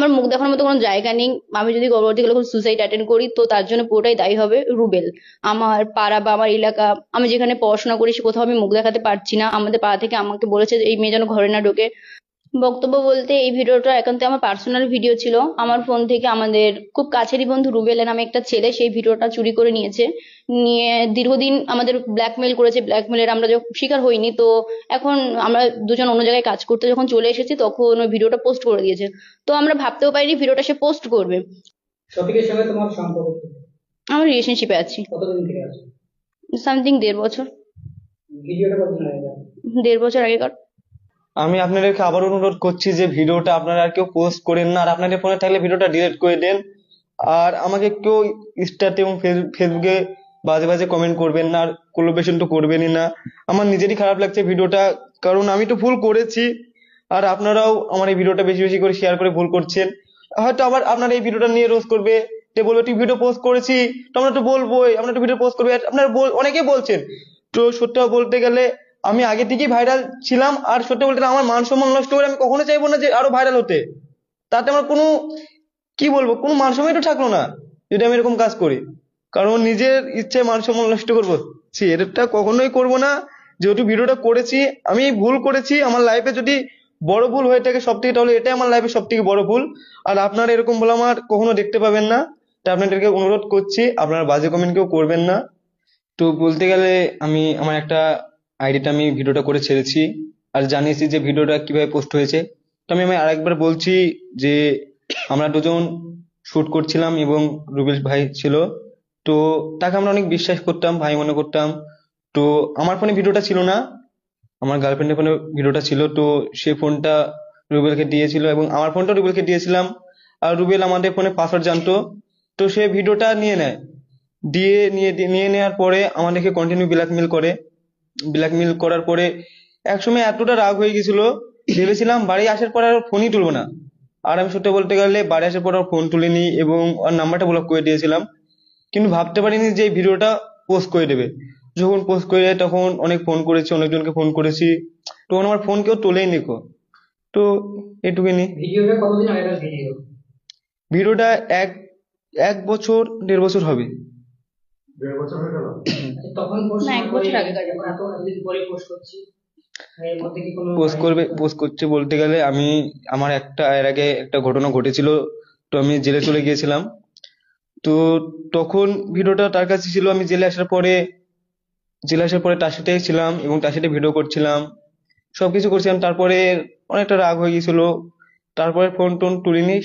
আমার মুখ দেখানোর মতো কোনো জায়গা নেই। আমি যদি পরবর্তীকালে কোনো সুসাইড অ্যাটেন্ড করি তো তার জন্য পুরোটাই দায়ী হবে রুবেল। আমার পাড়া বা আমার এলাকা, আমি যেখানে পড়াশোনা করি সে কোথাও আমি মুখ দেখাতে পারছি না। আমাদের পাড়া থেকে আমাকে বলেছে যে এই মেয়ে যেন ঘরে না ঢোকে। বক্তব্য বলতে এই ভিডিওটা একান্ত আমার পার্সোনাল ভিডিও ছিল। আমার ফোন থেকে আমাদের খুব কাছেরই বন্ধু রুবেল নামে একটা ছেলে সেই ভিডিওটা চুরি করে নিয়েছে। নিয়ে দীর্ঘদিন আমাদের ব্ল্যাকমেল করেছে। ব্ল্যাকমেলের আমরা যখন শিকার হইনি, তো এখন আমরা দুজন অন্য জায়গায় কাজ করতে যখন চলে এসেছি তখন ওই ভিডিওটা পোস্ট করে দিয়েছে। তো আমরা ভাবতেও পারিনি ভিডিওটা সে পোস্ট করবে। শফিকের সঙ্গে তোমার সম্পর্ক কি? আমরা রিলেশনশিপে আছি কতদিন থেকে আছো? সামথিং 1.5 বছর। ভিডিওটা কতদিন আগে দেখো? 1.5 বছর আগেকার। আমি আপনাদেরকে আবার অনুরোধ করছি যে ভিডিওটা আপনারা আর কেউ পোস্ট করেন না, আর আপনাদের ফোনে থাকলে ভিডিওটা ডিলিট করে দেন। আর আমাকে কেউ ইনস্টাতে এবং ফেসবুকে বাজে বাজে কমেন্ট করবেন না, আর কোলাবোরেশন তো করবেনই না। আমার নিজেরই খারাপ লাগছে ভিডিওটা, কারণ আমি তো ভুল করেছি। আর আপনারাও আমার এই ভিডিওটা বেশি বেশি করে শেয়ার করে ভুল করছেন। হয়তো আবার আপনারা এই ভিডিওটা নিয়ে রোজ করবে, যে বলবে তুই ভিডিও পোস্ট করেছি, তো আমরা তো বলবোই, আমরা তো ভিডিও পোস্ট করবে। আপনারা অনেকেই বলছেন। তো সত্যি বলতে গেলে আমি আগে থেকেই ভাইরাল ছিলাম, আর সত্যি বলতে গেলে আমার মান সম্মান নষ্ট করে আমি কখনো চাইবো না যে আরো ভাইরাল হতে। তাতে আমার কোনো, কি বলবো, কোনো মান সম্মানই তো থাকলো না যদি আমি এরকম কাজ করি। কারণ নিজের ইচ্ছে মান সম্মান নষ্ট করবো, এটা কখনোই করবো না। যেহেতু ভিডিওটা করেছি, আমি ভুল করেছি, আমার লাইফে যদি বড় ভুল হয়ে থাকে সব থেকে, তাহলে এটাই আমার লাইফে সব থেকে বড় ভুল। আর আপনারা এরকম ভুল আমার কখনো দেখতে পাবেন না। তাই আপনাদেরকে অনুরোধ করছি আপনারা বাজে কমেন্ট কেউ করবেন না। তো বলতে গেলে আমি আমার একটা আইডিতে আমি ভিডিওটা করে ছেড়েছি, আর জানিয়েছি যে ভিডিওটা কিভাবে পোস্ট হয়েছে। তো আমি আরেকবার বলছি যে আমরা দুজন শুট করছিলাম এবং রুবেল ভাই ছিল। তো তাকে আমরা অনেক বিশ্বাস করতাম, ভাই মনে করতাম। তো আমার ফোনে ভিডিওটা ছিল না, আমার গার্লফ্রেন্ডের ফোনে ভিডিওটা ছিল। তো সে ফোনটা রুবেলকে দিয়েছিল এবং আমার ফোনটা রুবেলকে দিয়েছিলাম। আর রুবেল আমাদের ফোনে পাসওয়ার্ড জানতো। তো সে ভিডিওটা নিয়ে নেয়, নিয়ে নেওয়ার পরে আমাদেরকে কন্টিনিউ ব্ল্যাকমেল করে। ব্ল্যাকমেল করার পরে একসময় এতটা রাগ হয়ে গেছিল, ভেবেছিলাম বাড়ি আসার পর আর ফোনই তুলবো না। আর আমি সত্যি বলতে গেলে বাড়ি আসার পর আর ফোন তুলিনি এবং ওর নাম্বারটা ব্লক করে দিয়েছিলাম। কিন্তু ভাবতে পারিনি যে এই ভিডিওটা পোস্ট করে দেবে। যখন পোস্ট করে দেয় তখন অনেক ফোন করেছি, অনেকজনকে ফোন করেছি, তখন আমার ফোন কেউ তোলেই নিকো। তো এটুকুনি। ভিডিওটা কতদিন আগেকার ভিডিও? ভিডিওটা এক এক বছর 1.5 বছর হবে। 1.5 বছর হয়ে গেল? তখন পোস্ট না, না 1 বছর করে আগেকার। এতদিন পরে পোস্ট করছি, এর মধ্যে কি কোনো পোস্ট করছে বলতে গেলে আমার এর আগে একটা ঘটনা ঘটেছিল। তো আমি জেলে চলে গিয়েছিলাম। তো তখন ভিডিওটা তার কাছে ছিল। আমি জেলে আসার পরে তার সাথেই ছিলাম এবং তার সাথে ভিডিও করছিলাম, সবকিছু করছিলাম। তারপরে অনেকটা রাগ হয়ে গেছিল, তারপরে ফোন টোন তুলিনি।